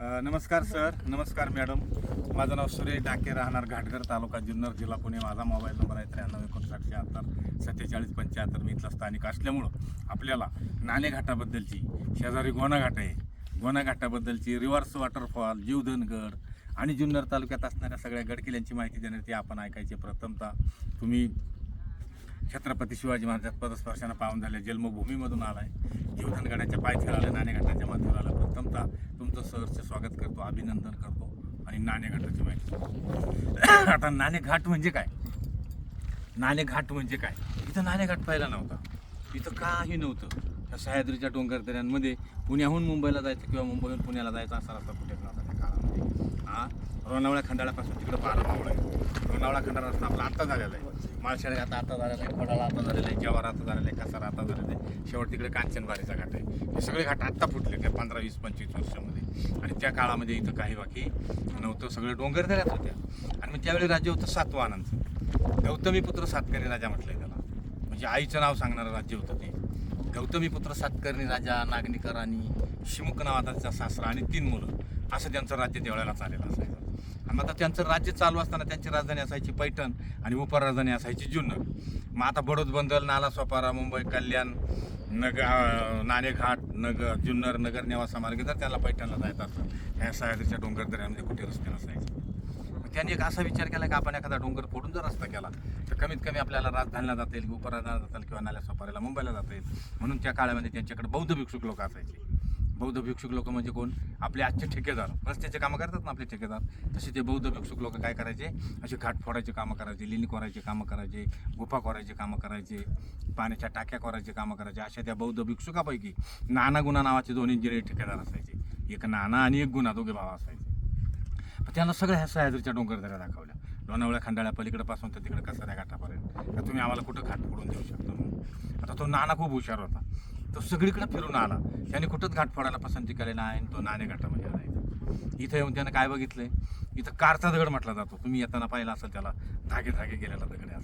नमस्कार सर, नमस्कार मॅडम. माझं नाव सुरेश डाके, राहणार घाटघर, तालुका जुन्नर, जिल्हा पुणे. माझा मोबाईल नंबर आहे 93 मी इथला स्थानिक असल्यामुळं आपल्याला नाणेघाटाबद्दलची, शेजारी गोणा घाट आहे, गोणा घाटाबद्दलची, रिव्हर्स वॉटरफॉल, जीवधनगड आणि जुन्नर तालुक्यात असणाऱ्या सगळ्या गडकिल्ल्यांची माहिती देण्यात ती आपण ऐकायची. प्रथमतः तुम्ही छत्रपती शिवाजी महाराजात पदस्पर्शानं पावन झाल्या जन्मभूमीमधून आलाय, जीवधनगडाच्या पायथ्याला आलं, नाणेघाटाच्या माथ्यावर आला. प्रथमतः तुमचं सहर्ष स्वागत करतो, अभिनंदन करतो आणि नाणेघाटाची माहिती. आता नाणेघाट म्हणजे काय? नाणेघाट म्हणजे काय? इथं नाणेघाट पाहिला नव्हता, इथं काही नव्हतं. त्या सह्याद्रीच्या डोंगरदऱ्यांमध्ये पुण्याहून मुंबईला जायचं किंवा मुंबईहून पुण्याला जायचं असा रस्ता कुठेच नव्हता त्या काळामध्ये. लोणावळ्या खंडाळ्यापासून तिकडं 12 मावळ आहे. लोणावळा खंडाळा रस्ता आपला आता झालेला आहे, माळशेळी आता झालेला आहे, खोडाळा आता झालेला आहे, जव्हार आता झालेला आहे, कसारा आता झालेला आहे, शेवट तिकडे कांचनबारीचा घाट आहे. हे सगळे घाट आत्ता फुटले त्या 15, 20, 25 वर्षामध्ये. आणि त्या काळामध्ये इथं काही बाकी नव्हतं, सगळे डोंगरदऱ्यात होत्या. आणि मग त्यावेळी राज्य होतं सातवाहनांचं. गौतमीपुत्र सातकर्णी राजा म्हटलंय त्याला, म्हणजे आईचं नाव सांगणारं राज्य होतं ते. गौतमीपुत्र सातकर्णी राजा, नागनिकर आणि शिमुख नावाचा त्याचा सासरा आणि 3 मुलं, असं त्यांचं राज्य त्यावेळेला चालेलं असायचं. आणि आता त्यांचं राज्य चालू असताना त्यांची राजधानी असायची पैठण आणि उपराजधानी असायची जुन्नर. मग आता बडोद, बंदल, नाला सोपारा, मुंबई, कल्याण, नाणेघाट, जुन्नर, नगर, नेवासा मार्गे तर त्याला पैठणला जायचं असतं. ह्या सह्याद्रीच्या डोंगरदऱ्यांमध्ये कुठे रस्ते नसायचे. मग त्यांनी एक असा विचार केला की आपण एखादा डोंगर फोडून जर रस्ता केला तर कमीत कमी आपल्याला राजधानीला जाता येईल, उपराजधानीला जाता येईल किंवा नाल्या सोपाऱ्याला मुंबईला जाता येईल. म्हणून त्या काळामध्ये त्यांच्याकडे बौद्ध भिक्षुक लोक असायचे. बौद्ध भिक्षुक लोक म्हणजे कोण? आपले आजचे ठेकेदार, रस्त्याचे कामं करतात ना आपले ठेकेदार, तसे ते बौद्ध भिक्षुक लोक काय करायचे? असे घाट फोडायचे कामं करायचे, लिनी कोरायचे कामं करायचे, गुफा कोरायचे कामं करायचे, पाण्याच्या टाक्या कोरायचे कामं करायचे. अशा त्या बौद्ध भिक्षुकापैकी नाना गुणा नावाचे 2 इंजिनियर ठेकेदार असायचे. एक नाना आणि एक गुणा, दोघे भाव असायचे. त्यांना सगळ्या ह्या सह्याद्रीच्या डोंगरदऱ्या दाखवल्या, लोणावळ्या खंडाळ्या पलीकडे तर तिकडे कसाऱ्या घाटापर्यंत, तर तुम्ही आम्हाला कुठं घाट फोडून देऊ शकता म्हणून. आता तो नाना खूप हुशार होता, तो सगळीकडे फिरून आला. त्याने कुठंच घाट फोडायला पसंती केली नाही. तो नाणेघाटामध्ये आला. इथं येऊन त्यानं काय बघितलंय? इथं कारचा दगड म्हटला जातो. तुम्ही येताना पाहिला असेल त्याला, धागे धागे गेलेला दगड आहे.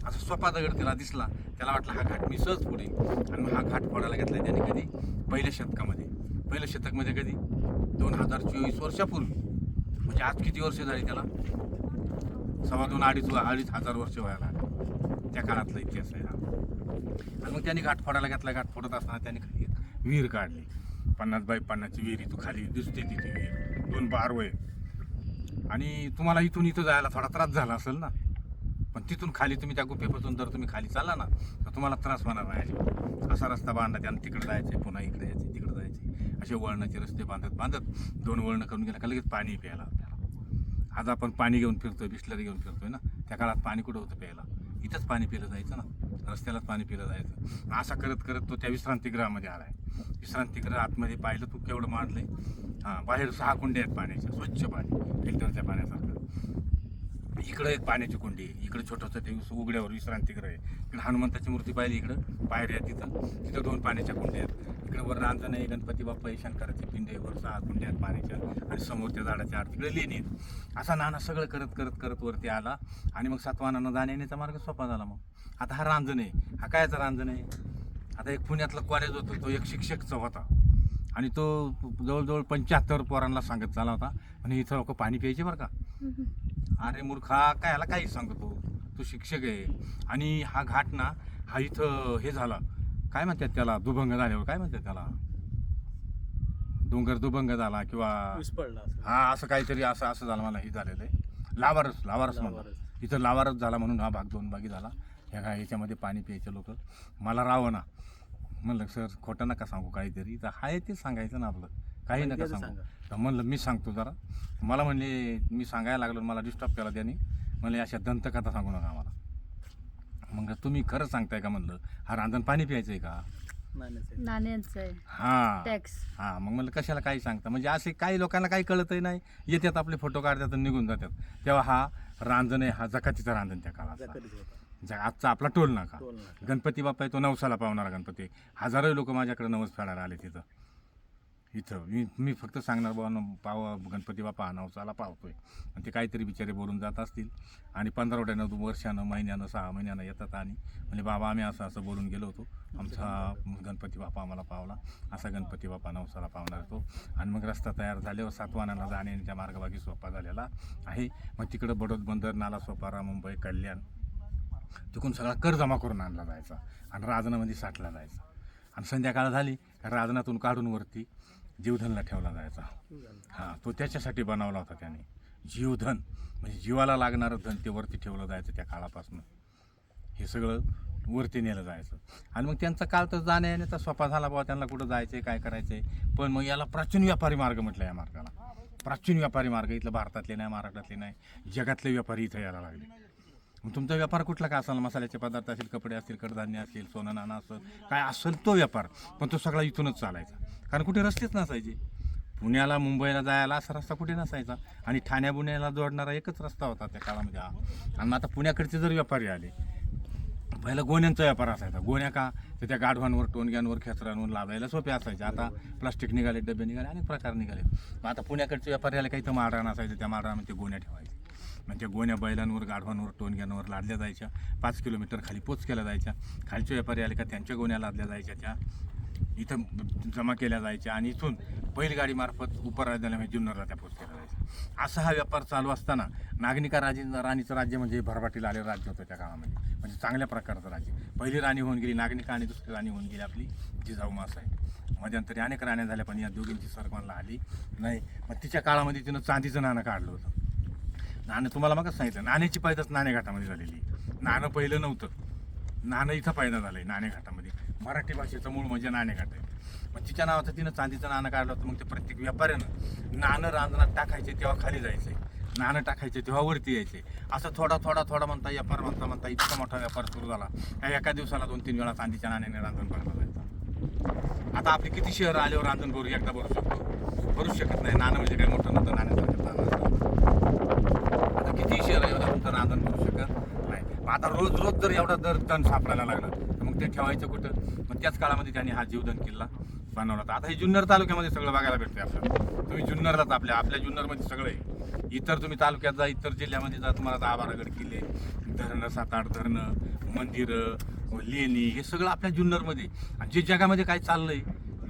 असा सोपा दगड त्याला दिसला. त्याला वाटलं हा घाट मी सहज फोडेन. आणि मग हा घाट फोडायला घेतला त्याने कधी? पहिल्या शतकामध्ये. पहिल्या शतकमध्ये कधी? 2024 वर्षापूर्वी. म्हणजे आज किती वर्ष झाली त्याला? 2.5-2.5 अडीच हजार वर्ष व्हायला त्या काळातला इतिहास आहे हा. आणि मग त्यांनी घाट फोडायला घेतला. घाट फोडत असताना त्यांनी एक विहीर काढली, 50 बाय 50ची विहीर. इथं खाली दिसते तिथे विहीर, 2 बारवय. आणि तुम्हाला इथं जायला थोडा त्रास झाला असेल ना, पण तिथून खाली तुम्ही त्या गुफेपासून जर तुम्ही खाली चालला ना तर तुम्हाला त्रास होणार नाही. असा रस्ता बांधला त्यानं. तिकडे जायचे, पुन्हा इकडे यायचे, तिकडे जायचे, असे वळणाचे रस्ते बांधत 2 वळणं करून गेला का लगेच पाणी प्यायला आपल्याला. आज आपण पाणी घेऊन फिरतोय, बिस्लरी घेऊन फिरतोय ना, त्या काळात पाणी कुठं होतं प्यायला? इथंच पाणी पिलं जायचं ना, रस्त्यालाच पाणी पिलं जायचं. असा करत करत तो त्या विश्रांतीगृहामध्ये आलाय. विश्रांतीगृह आतमध्ये पाहिलं तू केवढं मांडलंय. बाहेर 6 कुंड्या आहेत पाण्याच्या, स्वच्छ पाणी, फिल्टरच्या पाण्यासारखं. इकडं एक पाण्याची कुंडी आहे, इकडं छोटंसं ते उघड्यावर विश्रांतीगृह आहे. इकडे हनुमंताची मूर्ती पाहिली, इकडं पायऱ्या आहेत, तिथं 2 पाण्याच्या कुंड्या आहेत. इकडे वर रांजण आहे, गणपती बाप्पा आहे, शंकराची पिंड आहे, वर 6 कुंड्या आहेत पाण्याच्या. आणि समोर त्या झाडाच्या आड तिकडे लेणी आहेत. असा नाना सगळं करत वरती आला. आणि मग सातवाहनानं जाण्याचा मार्ग सोपा झाला. मग आता हा रांजण आहे. हा कायचा रांजण आहे? आता एक पुण्यातला कॉलेज होतं, तो एक शिक्षकचा होता आणि तो जवळजवळ 75 पोरांना सांगत चाला होता, आणि इथं लोक पाणी प्यायचे बरं का. अरे मूर्खा, काय ह्याला काही सांगतो? तो शिक्षक आहे. आणि हा घाट ना, हा इथं हे झाला, काय म्हणतात त्याला, दुभंग झाल्यावर काय म्हणतात त्याला, डोंगर दुभंग झाला किंवा हा असं काहीतरी असं झालं. मला हे झालेलं आहे लावारस म्हणून. इथं लावारस झाला म्हणून हा भाग 2 भागी झाला. ह्याच्यामध्ये पाणी प्यायचे लोक. मला रावं ना, म्हणलं सर खोटं नका सांगू, काहीतरी तर हाय ते सांगायचं ना आपलं, काही नका सांगू. तर म्हणलं मी सांगतो जरा. मला म्हणले, मी सांगायला लागलो, मला डिस्टर्ब केला त्यांनी. म्हणले अशा दंतकथा सांगू नका आम्हाला. मग तुम्ही खरं सांगताय का? म्हणलं हा रांजण पाणी प्यायचं आहे का? नाण्याचं आहे. हा मग म्हणलं कशाला काही सांगता? म्हणजे असे काही लोकांना काही कळतही नाही, येतात आपले फोटो काढतात आणि निघून जातात. तेव्हा हा रांजण आहे, हा जकातीचा रांजण त्या काळात. आजचा आपला टोल नाका. गणपती बाप्पा आहे तो नवसाला पावणारा गणपती. हजारो लोक माझ्याकडे नवस फेडायला आले तिथं. इथं मी फक्त सांगणार बाबा गणपती बाप्पा नवसाला पावतोय आणि ते काहीतरी बिचारे बोलून जात असतील आणि 15 वर्षानं महिन्यानं 6 महिन्यानं येतात आणि म्हणजे बाबा आम्ही असं असं बोलून गेलो होतो, आमचा गणपती बाप्पा आम्हाला पावला, असा गणपती बाप्पा नवसाला पावणार तो. आणि मग रस्ता तयार झाल्यावर सातवानाला जाण्याच्या मार्गभागी सोपा झालेला आहे. मग तिकडं बडोद बंदर, नाला सोपारा, मुंबई, कल्याण तिकडून सगळा कर जमा करून आणला जायचा आणि राजनामध्ये साठला जायचा आणि संध्याकाळ झाली राजनातून काढून वरती जीवधनला ठेवला जायचा. हां, तो त्याच्यासाठी बनवला होता त्याने. जीवधन म्हणजे जीवाला लागणारं धन ते वरती ठेवलं जायचं त्या काळापासून. हे सगळं वरती नेलं जायचं आणि मग त्यांचा काळ तर जाण्या येण्याचा सोपा झाला बाबा, त्यांना कुठं जायचं आहे काय करायचं आहे. पण मग याला प्राचीन व्यापारी मार्ग म्हटलं. या मार्गाला प्राचीन व्यापारी मार्ग. इथलं भारतातले नाही, महाराष्ट्रातले नाही, जगातले व्यापारी इथं यायला लागले. मग तुमचा व्यापार कुठला काय असेल, मसाल्याचे पदार्थ असतील, कपडे असतील, कडधान्य असतील, सोनं नाणं असं काय असेल तो व्यापार, पण तो सगळा इथूनच चालायचा. कारण कुठे रस्तेच नसायचे. पुण्याला मुंबईला जायला असा रस्ता कुठे नसायचा आणि ठाण्या बुण्याला जोडणारा एकच रस्ता होता त्या काळामध्ये हा. आणि मग आता पुण्याकडचे जर व्यापारी आले, पहिला गोण्यांचा व्यापार असायचा. गोण्या का तर त्या गाढवांवर, टोणग्यांवर, खेचरांवर लावायला सोपे असायचे. आता प्लास्टिक निघाले, डबे निघाले, अनेक प्रकार निघाले. मग आता पुण्याकडचे व्यापारी आले काही तर माळरान असायचं, त्या माळरामध्ये गोण्या ठेवायचे. मग त्या गोण्या बैलांवर, गाढवांवर, टोणग्यांवर लादल्या जायच्या. 5 किलोमीटर खाली पोच केल्या जायच्या. खालचे व्यापारी आले का त्यांच्या गोण्या लादल्या जायच्या, त्या इथं जमा केल्या जायच्या आणि इथून बैलगाडीमार्फत उपराजधानी जुन्नरला त्या पोच केल्या जायच्या. असा हा व्यापार चालू असताना नागनिका राणीचं राज्य म्हणजे भरभाटीला आलेलं राज्य होतं त्या काळामध्ये. म्हणजे चांगल्या प्रकारचं राज्य. पहिली राणी होऊन गेली नागनिका आणि दुसरी राणी होऊन गेली आपली जिजाऊ मासाई. मध्यंतरी अनेक राण्या झाल्या पण या दोघींची सरकारला आली नाही. मग तिच्या काळामध्ये तिनं चांदीचं नाणं काढलं होतं. नाणं तुम्हाला मगच सांगितलं, नाण्याची पैदाच नाणेघाटामध्ये झालेली. नाणं पहिलं नव्हतं, नाणं इथं पैदा झालं आहे नाणेघाटामध्ये. मराठी भाषेचं मूळ म्हणजे नाणेघाट आहे. मग तिच्या नावाचं तिनं चांदीचं नाणं काढलं होतं. मग ते प्रत्येक व्यापाऱ्यानं नाणं रांजणात टाकायचे तेव्हा खाली जायचे, नाणं टाकायचे तेव्हा वरती यायचे. असं थोडा थोडा थोडा म्हणता व्यापार म्हणता इतका मोठा व्यापार सुरू झाला. एका दिवसाला 2-3 वेळा चांदीच्या नाण्याने रांजण भरलं जायचं. आता आपले किती शहर आल्यावर रांजण भरू एकदा भरू शकतो? भरूच शकत नाही. नाणं म्हणजे काय मोठं नव्हतं, नाण्यासारखं नाणं असतं. आता किती शहर आहे तुमचं रांजण भरू शकत नाही. आता रोज जर एवढा दर तण सापडायला लागला तर मग ते ठेवायचं कुठं? मग त्याच काळामध्ये त्यांनी हा जीवधन किल्ला बनवला होता. आता हे जुन्नर तालुक्यामध्ये सगळं बघायला भेटते आपल्याला. तुम्ही जुन्नरलाच आपल्या जुन्नरमध्ये सगळं आहे. इतर तुम्ही तालुक्यात जा, इतर जिल्ह्यामध्ये जा, तुम्हाला 10-12 गड किल्ले, धरणं, 7-8 धरणं, मंदिरं, लेणी, हे सगळं आपल्या जुन्नरमध्ये. आणि जे जगामध्ये काय चाललंय,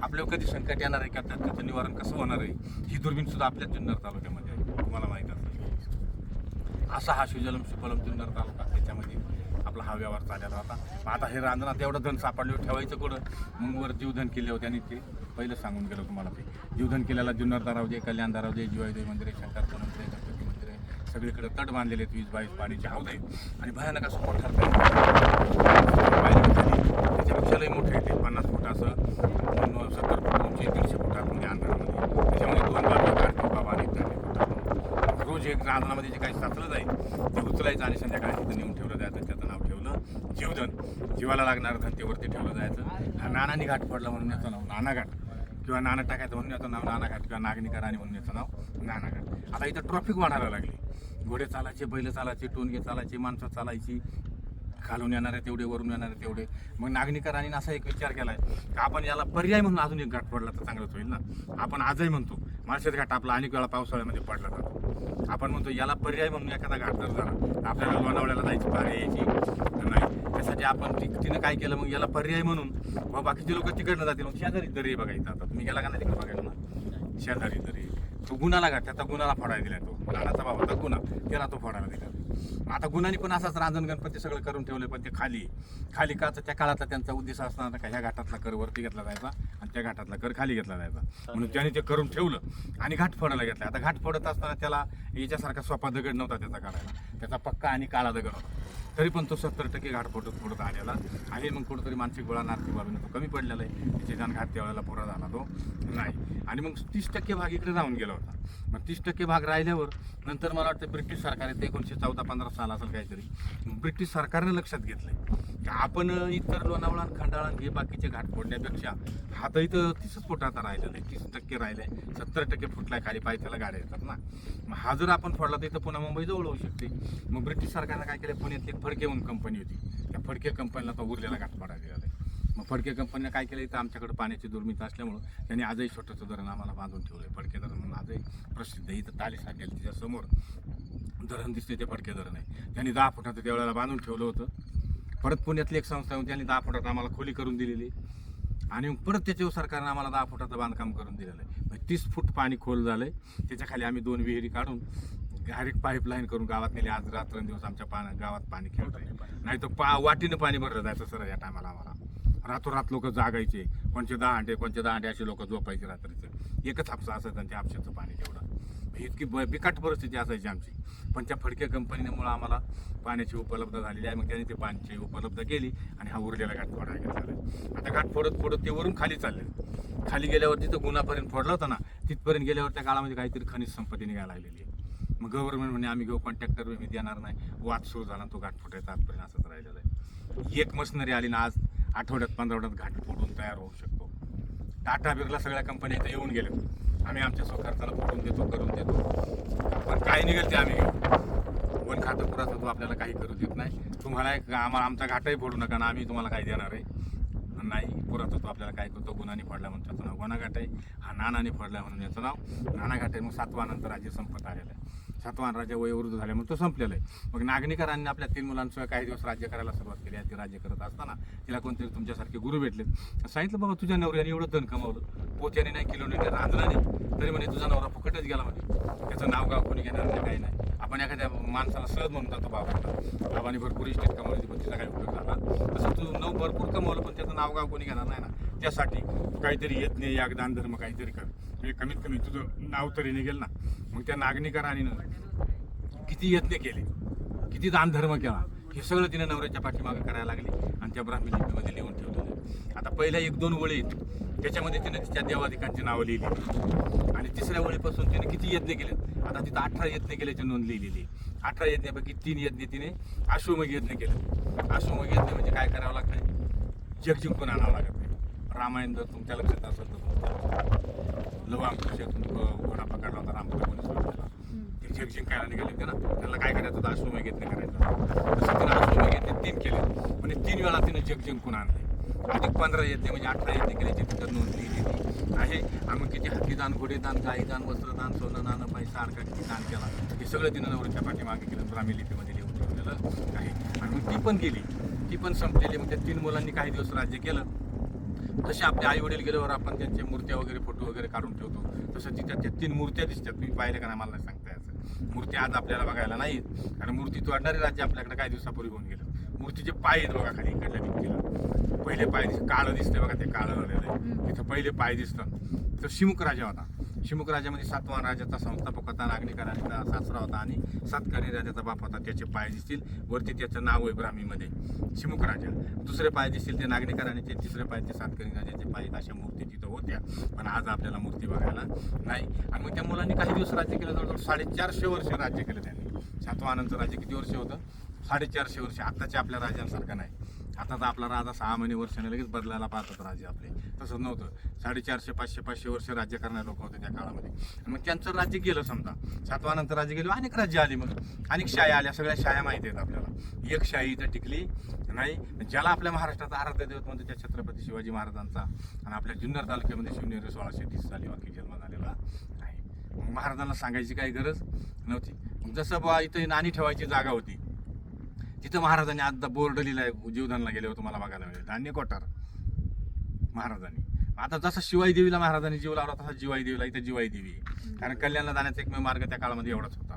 आपल्याला कधी संकट येणार आहे का, त्याचं निवारण कसं होणार आहे, ही दुर्बीण सुद्धा आपल्या जुन्नर तालुक्यामध्ये आहे. तुम्हाला माहीत असेल. असा हा शिवजलम सुफलम जुन्नर तालुका, त्याच्यामध्ये आपला हा व्यवहार चाललेला होता. आता हे रांजणात एवढं धन सापडलं, ठेवायचं कुठं? मग वर जीवधन किल्ले होते आणि ते पहिलं सांगून गेलो तुम्हाला. ते जीवधन किल्ल्याला जुन्नर दारावजे, कल्याण दारावजे, जिवाईदेवी मंदिर आहे, शंकरचं मंदिर आहे, गणपती मंदिर आहे, सगळीकडे तट बांधलेले आहेत. 20-22 पाणीचे हौद आहेत आणि भयानक असं मोठं त्याच्यापेक्षाही मोठे आहे ते. 50 फूट असं, 70 फूट उंची, 150 फुटामध्ये अंतरामध्ये. त्याच्यामध्ये 2 बाजू काढतो बाबा आणि रोज एक रांजणामध्ये जे काही साचलं जाईल ते उचलायचं आणि संध्याकाळी तिथं नेऊन ठेवलं जायचं. त्याचं नाव ठेवलं जीवधन. जीवाला लागणारं धन ते वरती ठेवलं जायचं. हा नानानी घाट पडला म्हणून याचं नाव नानाघाट, किंवा नाणं टाकायचं म्हणून याचं नाव नानाघाट, किंवा नागनिका राणी म्हणून याचं नाव नानाघाट. आता इथं ट्रॉफिक वाढायला लागली. घोडे चालायचे, बैल चालायचे, टोणगे चालायचे, माणसं चालायची. खालून येणारे तेवढे, वरून येणारे तेवढे. मग नागनिका राणीनं असा एक विचार केलाय की आपण याला पर्याय म्हणून अजून एक घाट पडला तर चांगलंच होईल ना. आपण आजही म्हणतो माळशेज घाट आपला अनेक वेळा पावसाळ्यामध्ये पडला जातो. आपण म्हणतो याला पर्याय म्हणून एखादा घाट जर झाला, आपल्याला लोणावळ्याला जायची पारी यायची नाही. त्यासाठी आपण तिनं काय केलं, मग याला पर्याय म्हणून बाकीचे लोक तिकडनं जातील. मग शेजारी दरी बघायचं. आता तुम्ही गेला का नाही तिकडे बघायला ना, शेजारी दरी. तो गुन्हाला घाट, त्याचा गुन्हाला फोडायला दिला. तो नानाचा भाव होता गुन्हा, त्याला तो फोडायला दिला. आता गुन्हानी पण असाच रांजण गणपती सगळं करून ठेवले, पण ते खाली का त्या काळातला त्यांचा उद्देश असताना का ह्या घाटातला कर वरती घेतला जायचा आणि त्या घाटातला कर खाली घेतला जायचा. म्हणून त्याने ते करून ठेवलं आणि घाट फोडायला घेतला. आता घाट फोडत असताना त्याला याच्यासारखा सोपा दगड नव्हता त्याचा काढायला, त्याचा पक्का आणि काळा दगड होता. तरी पण तो 70% घाट फोडत आलेला आहे. मग कुठंतरी मानसिक बळा आर्थिक बाबीनं तो कमी पडलेला आहे. त्याचे जण घाट त्यावेळेला पुरा झाला तो नाही. आणि मग 30% भाग इकडे राहून गेला होता. मग 30% भाग राहिल्यावर नंतर मला वाटतं ब्रिटिश सरकारने ते 1914-15 साल असेल काहीतरी, ब्रिटिश सरकारने लक्षात घेतलंय की आपण इतर लोणावळा, खंडाळा हे बाकीचे घाट फोडण्यापेक्षा हा तर इथं 30 फूट आता राहिलेलं आहे, 30% राहिलं आहे, 70% फुटलाय खाली, पायथ्याला गाड्या येतात ना. मग हा जर आपण फोडला तर इथं पुन्हा मुंबई जवळ होऊ शकते. मग ब्रिटिश सरकारनं काय केलं, पुण्यातली एक फडके म्हणून कंपनी होती, त्या फडके कंपनीला तो उरलेला घाट फोडायला दिला. मग फडके कंपनीने काय केलं, इथं आमच्याकडे पाण्याची दुर्मिळ असल्यामुळं त्यांनी आजही छोटंसं धरण आम्हाला बांधून ठेवलं आहे. फडके धरण म्हणून आजही प्रसिद्ध आहे. इथं ताली साठेल तिच्यासमोर धरण दिसते, ते फडके धरण आहे. त्यांनी 10 फुटाचं त्यावेळेला बांधून ठेवलं होतं. परत पुण्यातली एक संस्था होती, त्यांनी 10 फुटात आम्हाला खोली करून दिलेली आणि मग परत त्याच्यावर सरकारनं आम्हाला 10 फुटाचं बांधकाम करून दिलेलं आहे. मग 30 फूट पाणी खोल झालं आहे. त्याच्या खाली आम्ही 2 विहिरी काढून डायरेक्ट पाईपलाईन करून गावात नेली. आज रात्रंदिवस आमच्या गावात पाणी खेळत आहे. नाही तर वाटीनं पाणी भरलं जायचं सर या टायमाला. आम्हाला रातोरात लोक जागायचे, कोणचे 10 अंडे असे लोक झोपायचे रात्रीचं. एकच हापसा असायचं आणि त्या हापशाचं पाणी तेवढं. इतकी बिकट परिस्थिती असायची आमची. पण त्या फडके कंपनीमुळं आम्हाला पाण्याची उपलब्ध झालेली आहे. मग त्यांनी ते पाण्याची उपलब्ध केली आणि हा उरलेला घाट फोडायला घेतला. आता घाट फोडत ते वरून खाली चालले. खाली गेल्यावर तिथं गुन्हापर्यंत फोडला होता ना, तिथपर्यंत गेल्यावर त्या काळामध्ये काहीतरी खनिज संपत्ती निघायला लागलेली आहे. मग गव्हर्नमेंट म्हणे आम्ही घेऊ, कॉन्ट्रॅक्टर मी देणार नाही. वाद सुरू झाला, तो घाट फुटायचा आजपर्यंत असंच राहिलेला आहे. एक मशिनरी आली ना, आज आठवड्यात 15 आठवड्यात घाट फोडून तयार होऊ शकतो. टाटा बिर्ला सगळ्या कंपन्या इथं येऊन गेल्या. आम्ही आमच्या स्वखर्चाला फोडून देतो, करून देतो. पण काय निघेल ते आम्ही घेऊ. वन खातं पुरातत्व आपल्याला काही करू देत नाही. तुम्हाला आम्हाला आमचा घाटही फोडू नका ना, आम्ही तुम्हाला काही देणार आहे नाही. पुरातत्व आपल्याला काय करतो, गुन्हाने फोडला म्हणून त्याचं नाव गुन्हा घाट आहे. हा नानाने फोडला म्हणून याचं नाव नाना घाट आहे. मग सातवानंतर राज्य संपत आलेलं आहे. सातवाहन राज्य वयोवृद्ध झाल्यामुळे तो संपलेला आहे. मग नागनिकारांनी आपल्या 3 मुलांसह काही दिवस राज्य करायला सुरुवात केली. ती राज्य करत असताना तिला कोणतरी तुमच्यासारखे गुरु भेटले. सांगितलं बाबा तुझ्या नवऱ्याने एवढं धन कमावलं, पोत्याने नाही, किलोने नाही, रांधणाने, तरी म्हणे तुझा नवरा फुकटच गेला म्हणे. त्याचं नाव गाव कोणी घेणार नाही, काही नाही. आपण एखाद्या माणसाला सहज म्हणून जातो बाबाने भरपूर इस्टेट कमावली, पण तिचा काही उपयोग झाला. तसं तू भरपूर कमावलं, पण त्याचं नाव गाव कोणी घेणार नाही ना. त्यासाठी काहीतरी येत नाही, याग दान धर्म काहीतरी कर, म्हणजे कमीत कमी तुझं नाव तरी निघेल ना. मग त्या नागनिकारांनी किती यत्न केले, किती दानधर्म केला, हे सगळं तिने नवऱ्याच्या पाठीमागे करायला लागली आणि त्या ब्राह्मी लिपीमध्ये लिहून ठेवलेलं. आता पहिल्या 1-2 ओळी त्याच्यामध्ये तिने तिच्या देवाधिकांची नावं लिहिली आणि 3ऱ्या ओळीपासून तिने किती यज्ञ केले. आता तिथं 18 यज्ञ केल्याची नोंद लिहिलेली. 18 यज्ञापैकी 3 यज्ञ तिने अश्वमेघ यज्ञ केलं. अश्वमेघ यज्ञ म्हणजे काय करावं लागतं, जग जिंकून आणावं लागत नाही. रामायण जर तुमच्या लक्षात असेल तर लवांकुशातून घोडा पकडला होता रामकृष्ण, ते जग जिंकायला निघाले होते ना, त्याला काय करायचं होतं, अश्वमेघ यज्ञ करायचं. तसं तिने अश्वमेघ यज्ञ 3 केले म्हणजे 3 वेळा तिने जग जिंकून आणले. अधिक 15 यज्ञ म्हणजे 18 यज्ञ केल्याची तिथं नोंद लिहिलेली आहे. आम्ही किती हत्तीदान, घोडेदान, गाईदान, वस्त्रदान, सोनं दान, पैसा अडका किती दान केला, हे सगळं तिनं नवऱ्याच्या पाठीमागे केलं, ब्राह्मी लिपीमध्ये लिहून ठेवलेलं आहे. आणि मग ती पण गेली, ती पण संपलेली. मग त्या 3 मुलांनी काही दिवस राज्य केलं. तसे आपले आई वडील गेल्यावर आपण त्यांच्या मूर्त्या वगैरे, फोटो वगैरे काढून ठेवतो. तसं तिथं त्या 3 मूर्त्या दिसतात. तुम्ही पाहिलं का नाही मला नाही सांगता याचं. मूर्ती आज आपल्याला बघायला नाहीत, कारण मूर्ती तोडणारे राज्य आपल्याकडे काही दिवसापूर्वी होऊन गेलं. मूर्तीचे पाय आहेत बघा खाली इकडल्या भिंतीला, पहिले पाय काळं दिसतंय बघा, ते काळं झालेलं आहे. तिथं पहिले पाय दिसतात. तर शिमुक राजा होता. शिमुक राजामध्ये सातवाहन राजाचा संस्थापक होता, नागनिकारांचा सासरा होता आणि सातकर्णी राजाचा बाप होता. त्याचे पाय दिसतील वरती, त्याचं नाव आहे ब्राह्मीमध्ये शिमुक राजा. दुसरे पाय दिसतील ते नागनिकारांचे, तिसरे पाय ते सातकर्णी राजाचे पाय. अशा मूर्ती तिथं होत्या, पण आज आपल्याला मूर्ती बघायला नाही. आणि मग त्या मुलांनी काही दिवस राज्य केलं, जवळजवळ 450 वर्ष राज्य केलं त्यांनी. सातवाहनांचं राज्य किती वर्ष होतं, 450 वर्ष. आत्ताच्या आपल्या राज्यांसारखं नाही. आता तर आपला राजा 6 महिने वर्षाने लगेच बदलायला पाहतात राज्य आपले, तसं नव्हतं. 450, 500 वर्ष राज्य करणारे लोक होते त्या काळामध्ये. मग त्यांचं राज्य गेलं समजा, सातवाहनांचं राज्य गेलं, अनेक राज्य आली, मग अनेक शाया आल्या. सगळ्या शाया माहिती आहेत आपल्याला. एक शाही इथं टिकली नाही, ज्याला आपल्या महाराष्ट्राचा आराध्य दैवत म्हणतो त्या छत्रपती शिवाजी महाराजांचा. आणि आपल्या जुन्नर तालुक्यामध्ये शिवनेरी 1630 साली वाकी जन्म झालेला आहे. मग महाराजांना सांगायची काही गरज नव्हती. मग जसं बा इथं नाणी ठेवायची जागा होती, तिथं महाराजांनी आता बोर्ड लिहिलाय, जीवदानला गेले होते मला बघायला मिळेल, धान्य कोठार महाराजांनी. आता जसं शिवाई देवीला महाराजांनी जीव लावला, तसा जिवाई देवीला इथं जिवाई देवी आहे. कारण कल्याणला जाण्याचा एकमेव मार्ग त्या काळामध्ये एवढाच होता.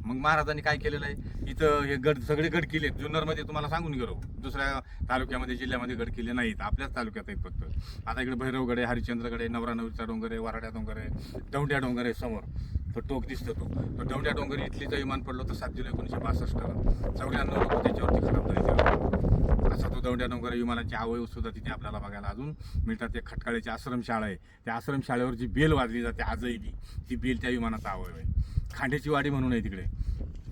मग महाराजांनी काय केलेलं आहे, इथं हे गड, सगळे गड किल्ले जुन्नरमध्ये तुम्हाला सांगून गेलो, दुसऱ्या तालुक्यामध्ये, जिल्ह्यामध्ये गड किल्ले नाहीत, आपल्याच तालुक्यात आहेत फक्त. आता इकडे भैरवगड आहे, हरिश्चंद्रगड आहे, नवरानवरीचा डोंगर आहे, वराड्या डोंगर आहे, दौंड्या डोंगर आहे समोर, तो टोक दिसतो तो दौंड्या डोंगर. इथलीचं विमान पडलं होतं 7 जुलै 1962ला. 94 लोक त्याच्यावरती खराब झाले. असा तो दौंड्या डोंगर विमानाचे अवयव सुद्धा तिथे आपल्याला बघायला अजून मिळतात. ते खटकाळ्याची आश्रमशाळा आहे, त्या आश्रमशाळेवर जी बेल वाजली जाते आजही ती बेल त्या विमानाचा अवयव आहे. खांडेची वाडी म्हणून आहे तिकडे,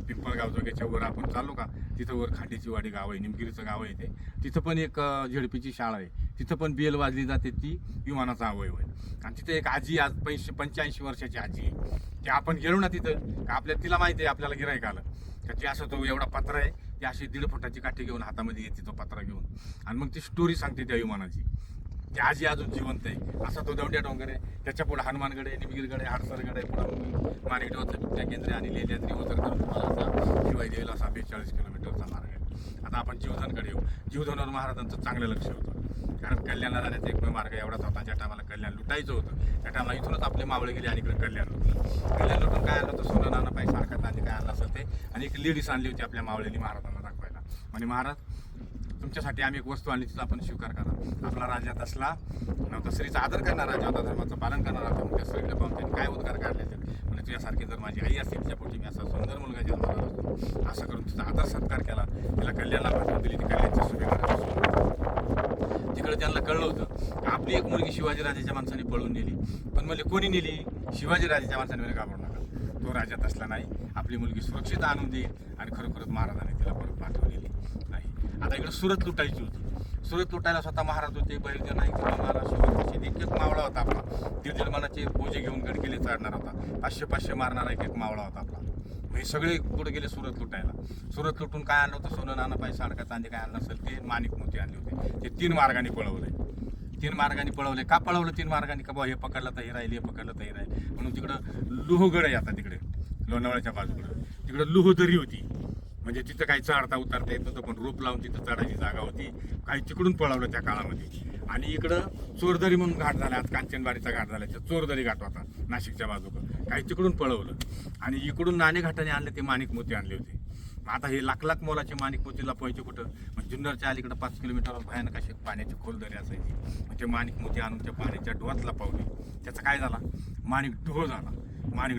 पिंपळगाव जोग्याच्या वर आपण चाललो का, तिथं वर खांडेची वाडी गाव आहे, निमगिरीचं गाव आहे ते. तिथं पण एक झेडपीची शाळा आहे, तिथं पण बेल वाजली जाते, ती विमानाचा अवयव आहे. आणि तिथे एक आजी, आज 85 वर्षाची आजी आहे. ते आपण गेलो ना तिथं, आपल्या तिला माहिती आहे आपल्याला गिऱ्हाईक आलं, त्याची असं तो एवढा पत्रा आहे, ती अशी 1.5 फुटाची काठी घेऊन हातामध्ये येते तो पत्रा घेऊन, आणि मग ती स्टोरी सांगते त्या विमानाची. ती आजी अजून जिवंत आहे. असा तो दौंड्या डोंगर आहे, त्याच्या पुढे हनुमानगड आहे, निमगिरगड आहे, हडसरगड आहे, पुढे माणिकडोचं बिबट्या केंद्र आणि लेण्याद्री वगैरे करून तुम्हाला असा शिवाय देईल असा 42 किलोमीटरचा मार्ग आहे. आता आपण जीवधनकडे येऊ. जीवधनवर महाराजांचं चांगलं लक्ष होतं, कारण कल्याणला जाण्याचा एकमेव मार्ग एवढाच होता. ज्या टायमाला कल्याण लुटायचं होतं त्या टायमाला इथूनच आपले मावळे गेले आणि इकडे कल्याण लुटलं. कल्याण लुटून काय आणलं होतं, सोनं नाणं पैसा सारखा आणि काय आणलं असेल ते, आणि एक लेडीज आणली होती आपल्या मावळ्यांनी महाराजांना दाखवायला. आणि महाराज, तुमच्यासाठी आम्ही एक वस्तू आणली, तिचा आपण स्वीकार करा. आपला राजा असला नव्हता, स्त्रीचा आदर करणारा राजा होता, धर्माचं पालन करणारा होता. त्या स्त्रीला पाहून त्यांनी काय उद्गार काढले ते, म्हणजे तुझ्यासारखी जर माझी आई असते तिच्या पोटी मी असा सुंदर मुलगा जन्माला असतो. असं करून तिचा आदर सत्कार केला, तिला कल्याणला पाठवून दिली. ती कल्याणची सुभेदार. तिकडे त्यांना कळलं होतं आपली एक मुलगी शिवाजीराजाच्या माणसाने पळून नेली, पण म्हणजे कोणी नेली? शिवाजीराजाच्या माणसाने म्हणजे घाबरू नका, तो राजात असला नाही, आपली मुलगी सुरक्षित आणून देईल. आणि खरोखरच महाराजांनी तिला परत पाठवलेली नाही. आता इकडे सुरत लुटायची होती. सुरत लुटायला स्वतः महाराज होते, बैलजन नाही, महाराज सोबत एक मावळा होता आपला, 1.5 मनाचे बोजे घेऊन गडकिल्ले चढणार होता, 500 मारणारा एक मावळा होता आपला. हे सगळे पुढे गेले सुरत लुटायला. सुरत लुटून काय आणलं होतं, सोनं नाणं पैसा अडका चांदी काय आणलं असेल ते, माणिक मोती आणले होते. ते 3 मार्गाने पळवले. 3 मार्गाने पळवले. का पळवलं 3 मार्गाने? का बा हे पकडलं तर हे राहील, हे पकडलं तर हे राहील, म्हणून तिकडं लोहगड आहे. आता तिकडे लोणावळ्याच्या बाजूकडं तिकडं लोहदरी होती, म्हणजे तिथं काही चढता उतरता येत नव्हतं, पण रोप लावून तिथं चढायची जागा होती. काही तिकडून पळवलं त्या काळामध्ये. आणि इकडं चोरदरी म्हणून घाट झाला, आज कांचनबारीचा घाट झाला, चोरदरी घाट होता नाशिकच्या बाजूकडं, काही तिकडून पळवलं. आणि इकडून नाणे घाटाने आणले ते माणिक मोती आणले होते. आता हे लाख मोलाचे माणिक मोतीला पोहायचे कुठं? म्हणजे जुन्नरच्या अलीकडं 5 किलोमीटरवर भयानक अशी पाण्याची खोल दरी असायची. म्हणजे माणिक मोती आणून त्या पाण्याच्या डोहातला पावले. त्याचा काय झाला? माणिक डोह झाला. माणिक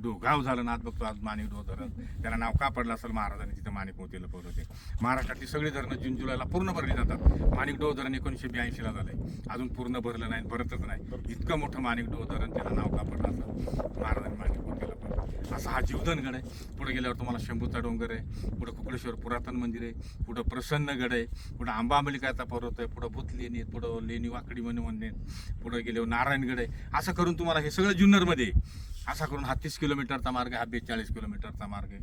डोह गाव झालं ना. आज बघतो आज माणिक डोह धरण, त्याला नाव का पडलं असेल? महाराजांनी तिथं माणिक मोती लपवलं होते. महाराष्ट्रातली सगळी धरणं जून जुलैला पूर्ण भरली जातात. माणिक डोह धरण 1982ला झालंय, अजून पूर्ण भरलं नाही, भरतच नाही. इतकं मोठं माणिक डोह धरण, त्याला नाव का पडलं असेल? महाराजांनी माणिक मोती लपवलं. असा हा जीवधनगड आहे. पुढे गेल्यावर तुम्हाला शंभूचा डोंगर आहे, पुढे कुकडेश्वर पुरातन मंदिर आहे, पुढं प्रसन्नगड आहे, पुढं आंबामलिकाचा पर्वत आहे, पुढं भूतलेणी, पुढं लेणी वाकडी म्हणून, पुढे गेल्यावर नारायणगड आहे. असं करून तुम्हाला हे सगळं जुन्नरमध्ये, असा करून हा 30 किलोमीटरचा मार्ग, हा 42 किलोमीटरचा मार्ग आहे.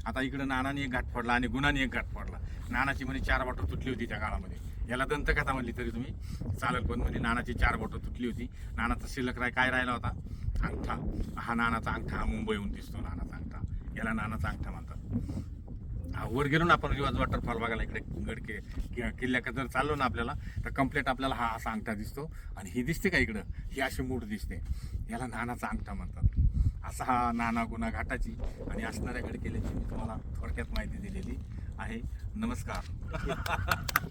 आता इकडं नानाने एक घाट पडला आणि गुणाने एक घाट पडला. नानाची म्हणे 4 बोटं तुटली होती त्या काळामध्ये. याला दंतकथा म्हणली तरी तुम्ही चालेल, पण म्हणजे नानाची 4 बोटं तुटली होती. नानाचा शिल्लक काय राहिला होता? अंगठा. हा नानाचा अंगठा, हा मुंबईहून दिसतो नानाचा अंगठा, याला नानाचा अंगठा म्हणतात. वर गेलो ना आपण रिवाज वॉटरफॉल बघायला, इकडे किल्ल्याकडे जर चाललो ना आपल्याला, तर कम्प्लीट आपल्याला हा असा अंगठा दिसतो. आणि ही दिसते का इकडं, ही अशी मूठ दिसते, याला नानाचा अंगठा म्हणतात. असा हा नाना गुना घाटाची आणि असणाऱ्या गडकिल्ल्याची मी तुम्हाला थोडक्यात माहिती दिलेली आहे. नमस्कार.